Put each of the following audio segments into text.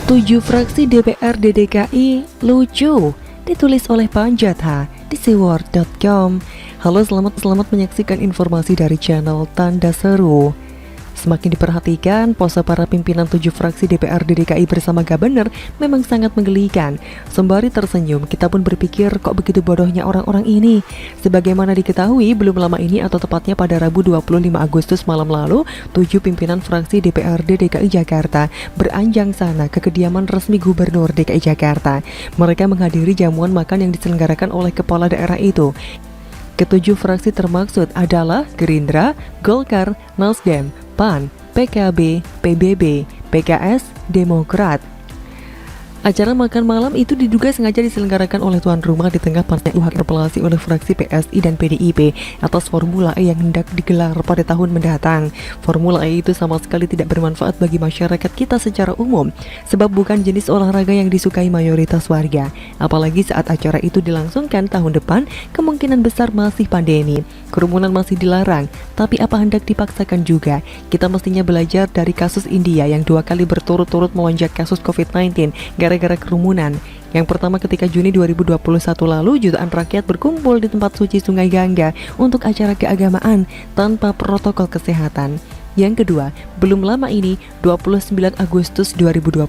7 fraksi DPRD DKI lucu, ditulis oleh Panjatha di siwar.com. Halo, selamat menyaksikan informasi dari channel Tanda Seru. Semakin diperhatikan, pose para pimpinan 7 fraksi DPRD DKI bersama Gubernur memang sangat menggelikan. Sembari tersenyum, kita pun berpikir kok begitu bodohnya orang-orang ini. Sebagaimana diketahui, belum lama ini atau tepatnya pada Rabu 25 Agustus malam lalu, 7 pimpinan fraksi DPRD DKI Jakarta beranjang sana ke kediaman resmi Gubernur DKI Jakarta. Mereka menghadiri jamuan makan yang diselenggarakan oleh kepala daerah itu. Ketujuh fraksi termaksud adalah Gerindra, Golkar, Nasdem, PAN, PKB, PBB, PKS, Demokrat. Acara makan malam itu diduga sengaja diselenggarakan oleh tuan rumah di tengah panasnya interpelasi oleh fraksi PSI dan PDIP atas Formula E yang hendak digelar pada tahun mendatang. Formula E itu sama sekali tidak bermanfaat bagi masyarakat kita secara umum, sebab bukan jenis olahraga yang disukai mayoritas warga. Apalagi saat acara itu dilangsungkan tahun depan, kemungkinan besar masih pandemi. Kerumunan masih dilarang, tapi apa hendak dipaksakan juga? Kita mestinya belajar dari kasus India yang 2 kali berturut-turut melonjak kasus COVID-19 gara-gara kerumunan. Yang pertama ketika Juni 2021 lalu, jutaan rakyat berkumpul di tempat suci Sungai Gangga untuk acara keagamaan tanpa protokol kesehatan. Yang kedua, belum lama ini, 29 Agustus 2021,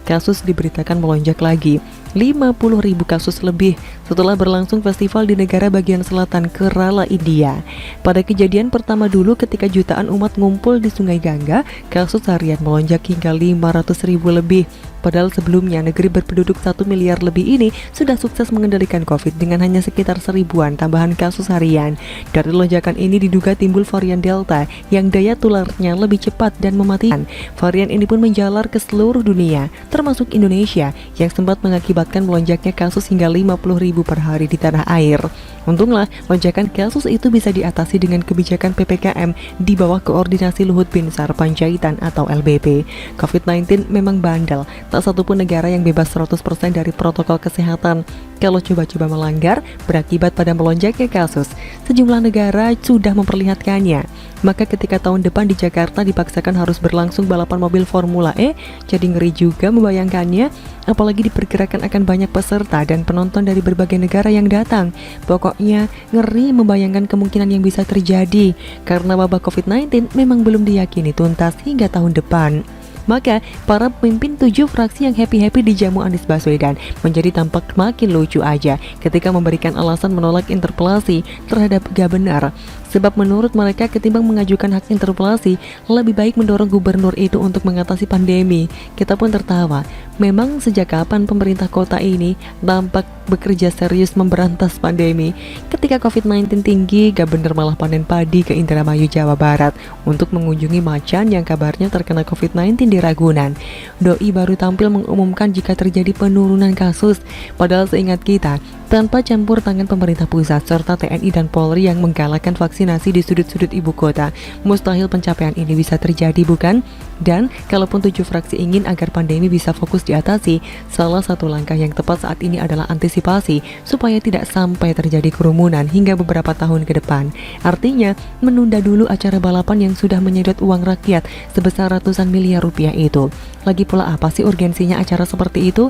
kasus diberitakan melonjak lagi. 50.000 kasus lebih setelah berlangsung festival di negara bagian selatan Kerala, India. Pada kejadian pertama dulu ketika jutaan umat ngumpul di Sungai Gangga, kasus harian melonjak hingga 500.000 lebih. Padahal sebelumnya negeri berpenduduk 1 miliar lebih ini sudah sukses mengendalikan COVID dengan hanya sekitar 1000-an tambahan kasus harian. Dari lonjakan ini diduga timbul varian Delta yang daya tularnya lebih cepat dan mematikan. Varian ini pun menjalar ke seluruh dunia, termasuk Indonesia yang sempat mengakibatkan melonjaknya kasus hingga 50.000 per hari di tanah air. Untunglah lonjakan kasus itu bisa diatasi dengan kebijakan PPKM di bawah koordinasi Luhut Binsar Panjaitan atau LBP. COVID-19 memang bandel, tak satupun negara yang bebas 100% dari protokol kesehatan. Kalau coba-coba melanggar, berakibat pada melonjaknya kasus. Sejumlah negara sudah memperlihatkannya. Maka ketika tahun depan di Jakarta dipaksakan harus berlangsung balapan mobil Formula E, jadi ngeri juga membayangkannya, apalagi diperkirakan akan banyak peserta dan penonton dari berbagai negara yang datang. Pokoknya ngeri membayangkan kemungkinan yang bisa terjadi, karena wabah COVID-19 memang belum diyakini tuntas hingga tahun depan. Maka para pemimpin 7 fraksi yang happy-happy di jamu Anies Baswedan menjadi tampak makin lucu aja ketika memberikan alasan menolak interpelasi terhadap Gubernur. Sebab menurut mereka ketimbang mengajukan hak interpelasi, lebih baik mendorong gubernur itu untuk mengatasi pandemi. Kita pun tertawa. Memang sejak kapan pemerintah kota ini tampak bekerja serius memberantas pandemi? Ketika COVID-19 tinggi, Gubernur malah panen padi ke Indramayu, Jawa Barat untuk mengunjungi macan yang kabarnya terkena COVID-19 di Ragunan. Doi baru tampil mengumumkan jika terjadi penurunan kasus. Padahal seingat kita, tanpa campur tangan pemerintah pusat serta TNI dan Polri yang menggalakkan vaksinasi di sudut-sudut ibu kota, mustahil pencapaian ini bisa terjadi, bukan? Dan kalaupun 7 fraksi ingin agar pandemi bisa fokus diatasi, salah satu langkah yang tepat saat ini adalah antisipasi supaya tidak sampai terjadi kerumunan hingga beberapa tahun ke depan. Artinya, menunda dulu acara balapan yang sudah menyedot uang rakyat sebesar ratusan miliar rupiah itu. Lagi pula apa sih urgensinya acara seperti itu?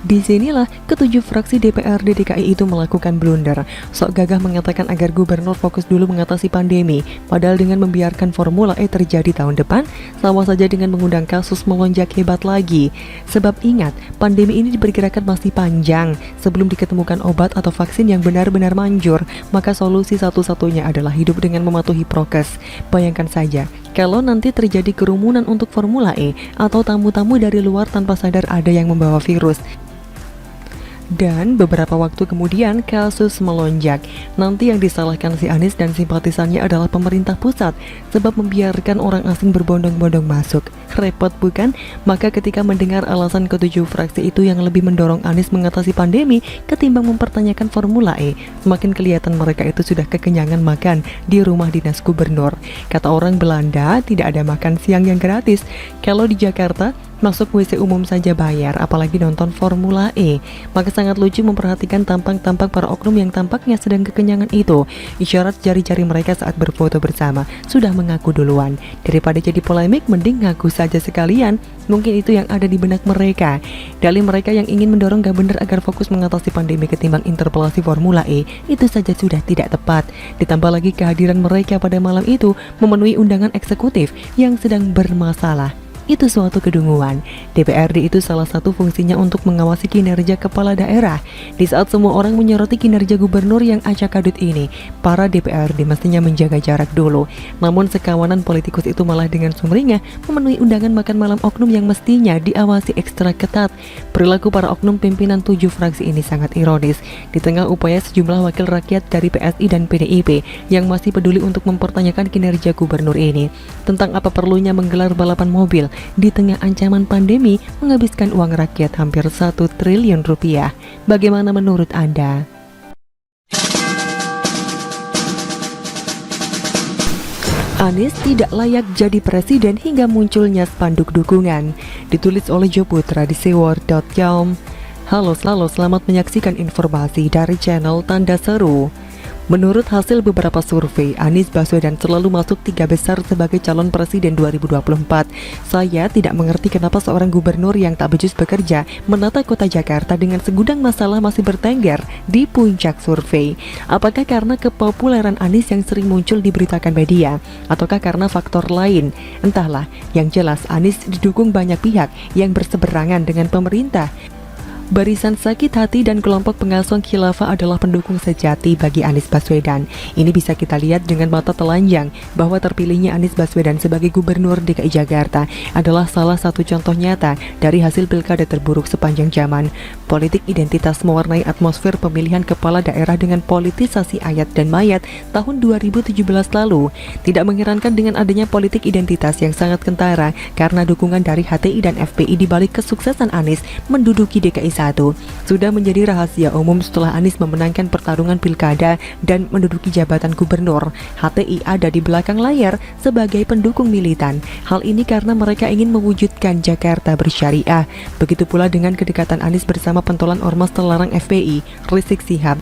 Disinilah ketujuh fraksi DPRD DKI itu melakukan blunder. Sok gagah mengatakan agar gubernur fokus dulu mengatasi pandemi, padahal dengan membiarkan Formula E terjadi tahun depan, sama saja dengan mengundang kasus melonjak hebat lagi. Sebab ingat, pandemi ini diperkirakan masih panjang. Sebelum diketemukan obat atau vaksin yang benar-benar manjur, maka solusi satu-satunya adalah hidup dengan mematuhi prokes. Bayangkan saja, kalau nanti terjadi kerumunan untuk Formula E atau tamu-tamu dari luar tanpa sadar ada yang membawa virus. Dan beberapa waktu kemudian kasus melonjak. Nanti yang disalahkan si Anies dan simpatisannya adalah pemerintah pusat, sebab membiarkan orang asing berbondong-bondong masuk. Repot bukan? Maka ketika mendengar alasan ketujuh fraksi itu yang lebih mendorong Anies mengatasi pandemi ketimbang mempertanyakan Formula E, semakin kelihatan mereka itu sudah kekenyangan makan di rumah dinas gubernur. Kata orang Belanda, tidak ada makan siang yang gratis. Kalau di Jakarta, masuk WC umum saja bayar, apalagi nonton Formula E. Maka sangat lucu memperhatikan tampang-tampang para oknum yang tampaknya sedang kekenyangan itu. Isyarat jari-jari mereka saat berfoto bersama sudah mengaku duluan. Daripada jadi polemik, mending ngaku saja sekalian. Mungkin itu yang ada di benak mereka. Dalih mereka yang ingin mendorong Gabender agar fokus mengatasi pandemi ketimbang interpelasi Formula E itu saja sudah tidak tepat. Ditambah lagi kehadiran mereka pada malam itu memenuhi undangan eksekutif yang sedang bermasalah. Itu suatu kedunguan. DPRD itu salah satu fungsinya untuk mengawasi kinerja kepala daerah. Di saat semua orang menyoroti kinerja gubernur yang acak adut ini, para DPRD mestinya menjaga jarak dulu. Namun sekawanan politikus itu malah dengan sumringah memenuhi undangan makan malam oknum yang mestinya diawasi ekstra ketat. Perilaku para oknum pimpinan 7 fraksi ini sangat ironis. Di tengah upaya sejumlah wakil rakyat dari PSI dan PDIP yang masih peduli untuk mempertanyakan kinerja gubernur ini. Tentang apa perlunya menggelar balapan mobil di tengah ancaman pandemi menghabiskan uang rakyat hampir 1 triliun rupiah. Bagaimana menurut Anda? Anies tidak layak jadi presiden hingga munculnya spanduk dukungan. Ditulis oleh Jo Putra di sewor.com. Halo, selamat menyaksikan informasi dari channel Tanda Seru. Menurut hasil beberapa survei, Anies Baswedan selalu masuk 3 besar sebagai calon presiden 2024. Saya tidak mengerti kenapa seorang gubernur yang tak becus bekerja menata kota Jakarta dengan segudang masalah masih bertengger di puncak survei. Apakah karena kepopuleran Anies yang sering muncul diberitakan media, ataukah karena faktor lain? Entahlah, yang jelas Anies didukung banyak pihak yang berseberangan dengan pemerintah. Barisan Sakit Hati dan kelompok pengasuh khilafah adalah pendukung sejati bagi Anies Baswedan. Ini bisa kita lihat dengan mata telanjang bahwa terpilihnya Anies Baswedan sebagai gubernur DKI Jakarta adalah salah satu contoh nyata dari hasil pilkada terburuk sepanjang zaman. Politik identitas mewarnai atmosfer pemilihan kepala daerah dengan politisasi ayat dan mayat tahun 2017 lalu. Tidak mengherankan dengan adanya politik identitas yang sangat kentara karena dukungan dari HTI dan FPI di balik kesuksesan Anies menduduki DKI sudah menjadi rahasia umum setelah Anies memenangkan pertarungan pilkada dan menduduki jabatan gubernur. HTI ada di belakang layar sebagai pendukung militan. Hal ini karena mereka ingin mewujudkan Jakarta bersyariah. Begitu pula dengan kedekatan Anies bersama pentolan ormas terlarang FPI, Rizik Syihab.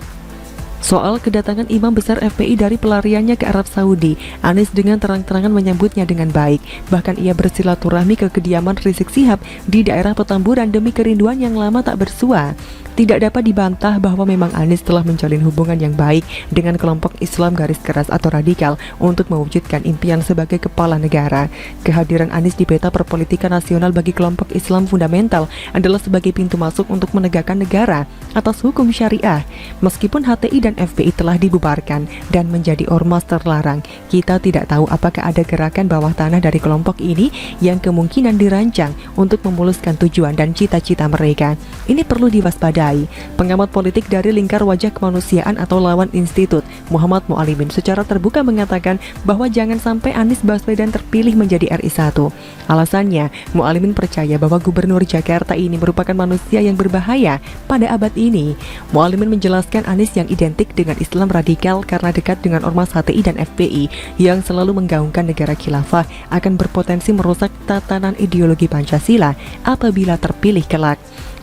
Soal kedatangan imam besar FPI dari pelariannya ke Arab Saudi, Anies dengan terang-terangan menyambutnya dengan baik. Bahkan ia bersilaturahmi ke kediaman Rizik Syihab di daerah Petamburan demi kerinduan yang lama tak bersua. Tidak dapat dibantah bahwa memang Anies telah menjalin hubungan yang baik dengan kelompok Islam garis keras atau radikal untuk mewujudkan impian sebagai kepala negara. Kehadiran Anies di peta perpolitikan nasional bagi kelompok Islam fundamental adalah sebagai pintu masuk untuk menegakkan negara atas hukum syariah. Meskipun HTI dan FPI telah dibubarkan dan menjadi ormas terlarang, kita tidak tahu apakah ada gerakan bawah tanah dari kelompok ini yang kemungkinan dirancang untuk memuluskan tujuan dan cita-cita mereka. Ini perlu diwaspadai. Pengamat politik dari Lingkar Wajah Kemanusiaan atau Lawan Institut, Muhammad Mualimin, secara terbuka mengatakan bahwa jangan sampai Anies Baswedan terpilih menjadi RI1. Alasannya, Mualimin percaya bahwa gubernur Jakarta ini merupakan manusia yang berbahaya pada abad ini. Mualimin menjelaskan Anies yang identik dengan Islam radikal karena dekat dengan ormas HTI dan FPI yang selalu menggaungkan negara khilafah akan berpotensi merusak tatanan ideologi Pancasila apabila terpilih kelak.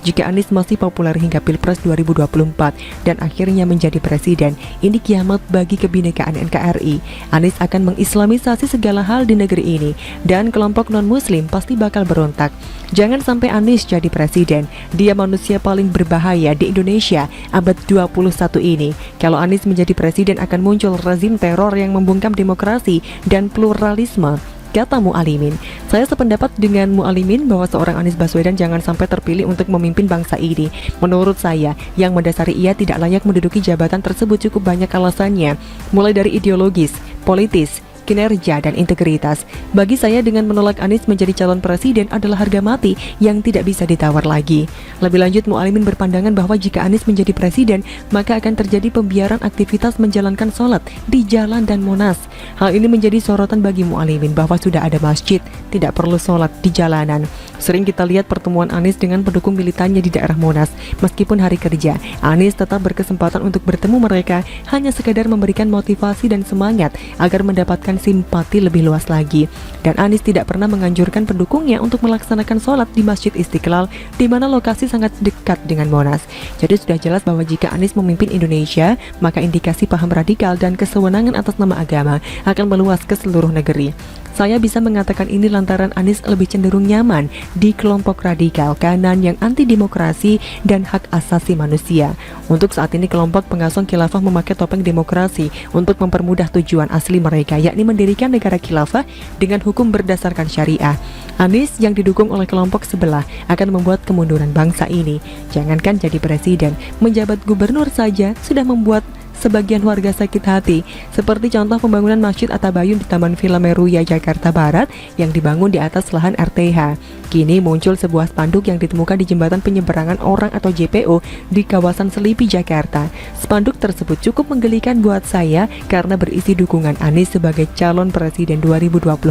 Jika Anies masih populer hingga Pilpres 2024 dan akhirnya menjadi presiden, ini kiamat bagi kebinekaan NKRI. Anies akan mengislamisasi segala hal di negeri ini dan kelompok non-muslim pasti bakal berontak. Jangan sampai Anies jadi presiden. Dia manusia paling berbahaya di Indonesia abad 21 ini. Kalau Anies menjadi presiden akan muncul rezim teror yang membungkam demokrasi dan pluralisme, kata Mualimin. Saya sependapat dengan Mualimin bahwa seorang Anies Baswedan jangan sampai terpilih untuk memimpin bangsa ini. Menurut saya, yang mendasari ia tidak layak menduduki jabatan tersebut cukup banyak alasannya, mulai dari ideologis, politis, kinerja, dan integritas. Bagi saya, dengan menolak Anies menjadi calon presiden adalah harga mati yang tidak bisa ditawar lagi. Lebih lanjut, Mualimin berpandangan bahwa jika Anies menjadi presiden, maka akan terjadi pembiaran aktivitas menjalankan sholat di jalan dan Monas. Hal ini menjadi sorotan bagi Mualimin bahwa sudah ada masjid, tidak perlu sholat di jalanan. Sering kita lihat pertemuan Anies dengan pendukung militannya di daerah Monas. Meskipun hari kerja, Anies tetap berkesempatan untuk bertemu mereka, hanya sekadar memberikan motivasi dan semangat agar mendapatkan mendapatkan simpati lebih luas lagi. Dan Anies tidak pernah menganjurkan pendukungnya untuk melaksanakan sholat di Masjid Istiqlal, di mana lokasi sangat dekat dengan Monas. Jadi sudah jelas bahwa jika Anies memimpin Indonesia, maka indikasi paham radikal dan kesewenangan atas nama agama akan meluas ke seluruh negeri. Saya bisa mengatakan ini lantaran Anies lebih cenderung nyaman di kelompok radikal kanan yang anti demokrasi dan hak asasi manusia. Untuk saat ini kelompok pengusung khilafah memakai topeng demokrasi untuk mempermudah tujuan asli mereka, yakni mendirikan negara khilafah dengan hukum berdasarkan syariah. Anies yang didukung oleh kelompok sebelah akan membuat kemunduran bangsa ini. Jangankan jadi presiden, menjabat gubernur saja sudah membuat sebagian warga sakit hati, seperti contoh pembangunan Masjid At-Tabayun di Taman Villa Meruya, Jakarta Barat yang dibangun di atas lahan RTH. Kini muncul sebuah spanduk yang ditemukan di jembatan penyeberangan orang atau JPO di kawasan Selipi, Jakarta. Spanduk tersebut cukup menggelikan buat saya karena berisi dukungan Anies sebagai calon presiden 2024.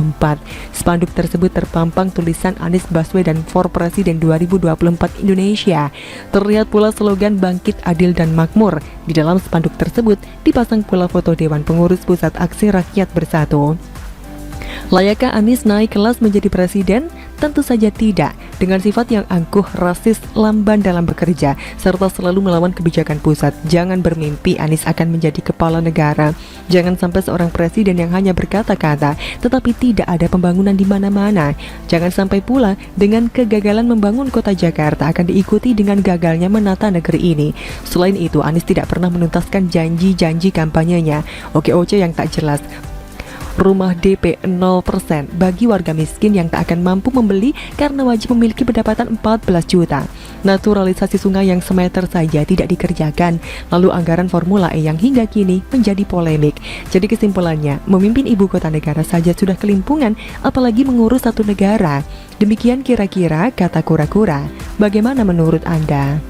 Spanduk tersebut terpampang tulisan Anies Baswedan for Presiden 2024 Indonesia. Terlihat pula slogan Bangkit Adil dan Makmur. Di dalam spanduk tersebut dipasang pula foto Dewan Pengurus Pusat Aksi Rakyat Bersatu. Layakkah Anies naik kelas menjadi presiden? Tentu saja tidak. Dengan sifat yang angkuh, rasis, lamban dalam bekerja, serta selalu melawan kebijakan pusat, jangan bermimpi Anies akan menjadi kepala negara. Jangan sampai seorang presiden yang hanya berkata-kata, tetapi tidak ada pembangunan di mana-mana. Jangan sampai pula dengan kegagalan membangun kota Jakarta akan diikuti dengan gagalnya menata negeri ini. Selain itu, Anies tidak pernah menuntaskan janji-janji kampanyenya. OKOC yang tak jelas. Rumah DP 0% bagi warga miskin yang tak akan mampu membeli karena wajib memiliki pendapatan 14 juta. Naturalisasi sungai yang semeter saja tidak dikerjakan. Lalu anggaran Formula E yang hingga kini menjadi polemik. Jadi kesimpulannya, memimpin ibu kota negara saja sudah kelimpungan, apalagi mengurus satu negara. Demikian kira-kira kata kura-kura. Bagaimana menurut Anda?